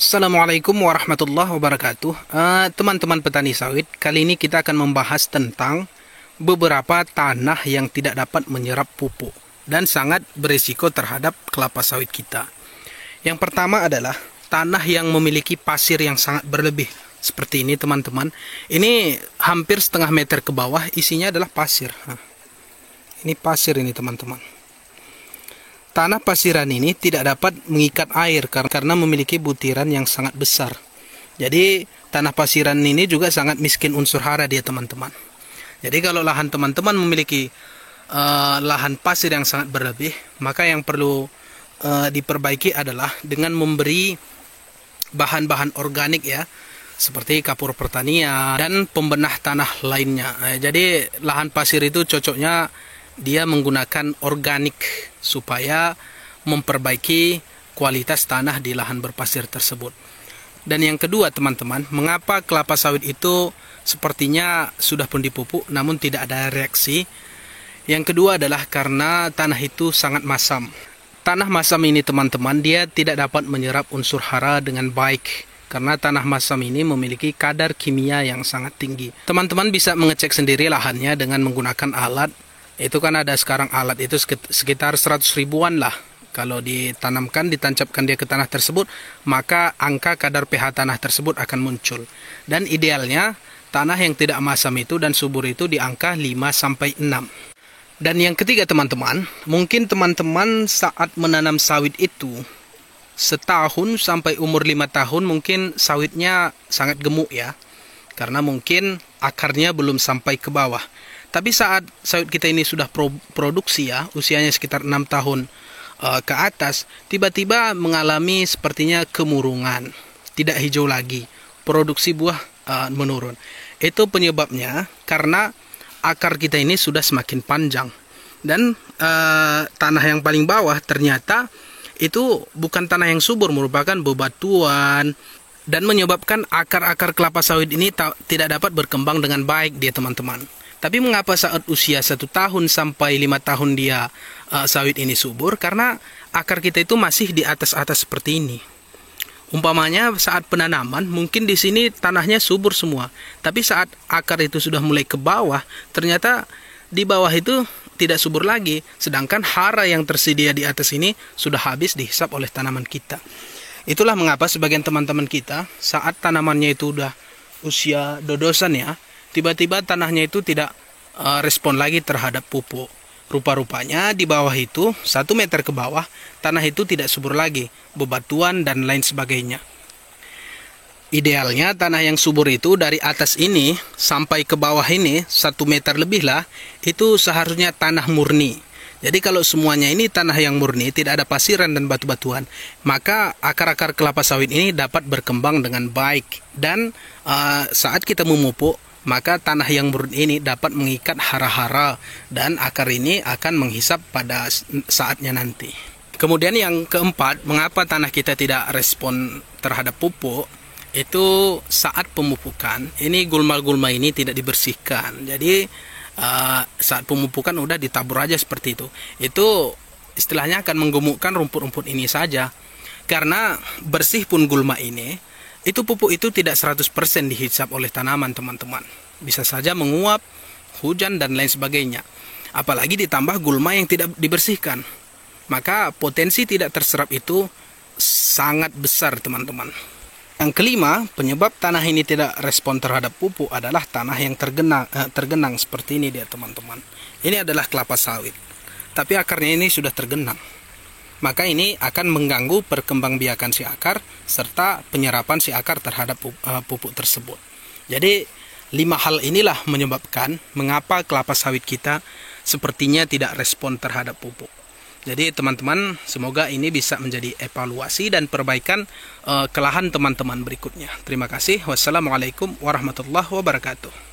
Assalamualaikum warahmatullahi wabarakatuh. Teman-teman petani sawit, kali ini kita akan membahas tentang beberapa tanah yang tidak dapat menyerap pupuk dan sangat berisiko terhadap kelapa sawit kita. Yang pertama adalah tanah yang memiliki pasir yang sangat berlebih. Seperti ini teman-teman. Ini hampir setengah meter ke bawah, isinya adalah pasir. Ini pasir ini teman-teman. Tanah pasiran ini tidak dapat mengikat air karena memiliki butiran yang sangat besar. Jadi tanah pasiran ini juga sangat miskin unsur hara dia teman-teman. Jadi kalau lahan teman-teman memiliki lahan pasir yang sangat berlebih, maka yang perlu diperbaiki adalah dengan memberi bahan-bahan organik ya, seperti kapur pertanian dan pembenah tanah lainnya. Jadi lahan pasir itu cocoknya dia menggunakan organik supaya memperbaiki kualitas tanah di lahan berpasir tersebut. Dan yang kedua teman-teman, mengapa kelapa sawit itu sepertinya sudah pun dipupuk namun tidak ada reaksi? Yang kedua adalah karena tanah itu sangat masam. Tanah masam ini teman-teman, dia tidak dapat menyerap unsur hara dengan baik karena tanah masam ini memiliki kadar kimia yang sangat tinggi. Teman-teman bisa mengecek sendiri lahannya dengan menggunakan alat. Itu kan ada sekarang alat itu sekitar 100 ribuan lah. Kalau ditanamkan, ditancapkan dia ke tanah tersebut, maka angka kadar pH tanah tersebut akan muncul. Dan idealnya tanah yang tidak masam itu dan subur itu di angka 5-6. Dan yang ketiga teman-teman, mungkin teman-teman saat menanam sawit itu setahun sampai umur 5 tahun mungkin sawitnya sangat gemuk ya. Karena mungkin akarnya belum sampai ke bawah. Tapi saat sawit kita ini sudah produksi ya, usianya sekitar 6 tahun ke atas, tiba-tiba mengalami sepertinya kemurungan, tidak hijau lagi, produksi buah menurun. Itu penyebabnya karena akar kita ini sudah semakin panjang. Dan tanah yang paling bawah ternyata itu bukan tanah yang subur, merupakan bebatuan, dan menyebabkan akar-akar kelapa sawit ini tidak dapat berkembang dengan baik dia teman-teman. Tapi mengapa saat usia 1 tahun sampai 5 tahun dia sawit ini subur? Karena akar kita itu masih di atas-atas seperti ini. Umpamanya saat penanaman mungkin di sini tanahnya subur semua. Tapi saat akar itu sudah mulai ke bawah, ternyata di bawah itu tidak subur lagi. Sedangkan hara yang tersedia di atas ini sudah habis dihisap oleh tanaman kita. Itulah mengapa sebagian teman-teman kita saat tanamannya itu udah usia dodosan ya, tiba-tiba tanahnya itu tidak respon lagi terhadap pupuk. Rupa-rupanya di bawah itu 1 meter ke bawah tanah itu tidak subur lagi, bebatuan dan lain sebagainya. Idealnya tanah yang subur itu dari atas ini sampai ke bawah ini 1 meter lebih lah, itu seharusnya tanah murni. Jadi kalau semuanya ini tanah yang murni, tidak ada pasiran dan batu-batuan, maka akar-akar kelapa sawit ini dapat berkembang dengan baik. Dan saat kita memupuk, maka tanah yang murni ini dapat mengikat hara-hara dan akar ini akan menghisap pada saatnya nanti. Kemudian yang keempat, mengapa tanah kita tidak respon terhadap pupuk? Itu saat pemupukan, ini gulma-gulma ini tidak dibersihkan. Jadi saat pemupukan udah ditabur aja seperti itu. Itu istilahnya akan menggemukkan rumput-rumput ini saja. Karena bersih pun gulma ini, itu pupuk itu tidak 100% dihisap oleh tanaman teman-teman. Bisa saja menguap, hujan dan lain sebagainya. Apalagi ditambah gulma yang tidak dibersihkan. Maka potensi tidak terserap itu sangat besar teman-teman. Yang kelima, penyebab tanah ini tidak respon terhadap pupuk adalah tanah yang tergenang seperti ini dia teman-teman. Ini adalah kelapa sawit. Tapi akarnya ini sudah tergenang. Maka ini akan mengganggu perkembangbiakan si akar serta penyerapan si akar terhadap pupuk tersebut. Jadi 5 hal inilah menyebabkan mengapa kelapa sawit kita sepertinya tidak respon terhadap pupuk. Jadi teman-teman, semoga ini bisa menjadi evaluasi dan perbaikan ke lahan teman-teman berikutnya. Terima kasih. Wassalamualaikum warahmatullahi wabarakatuh.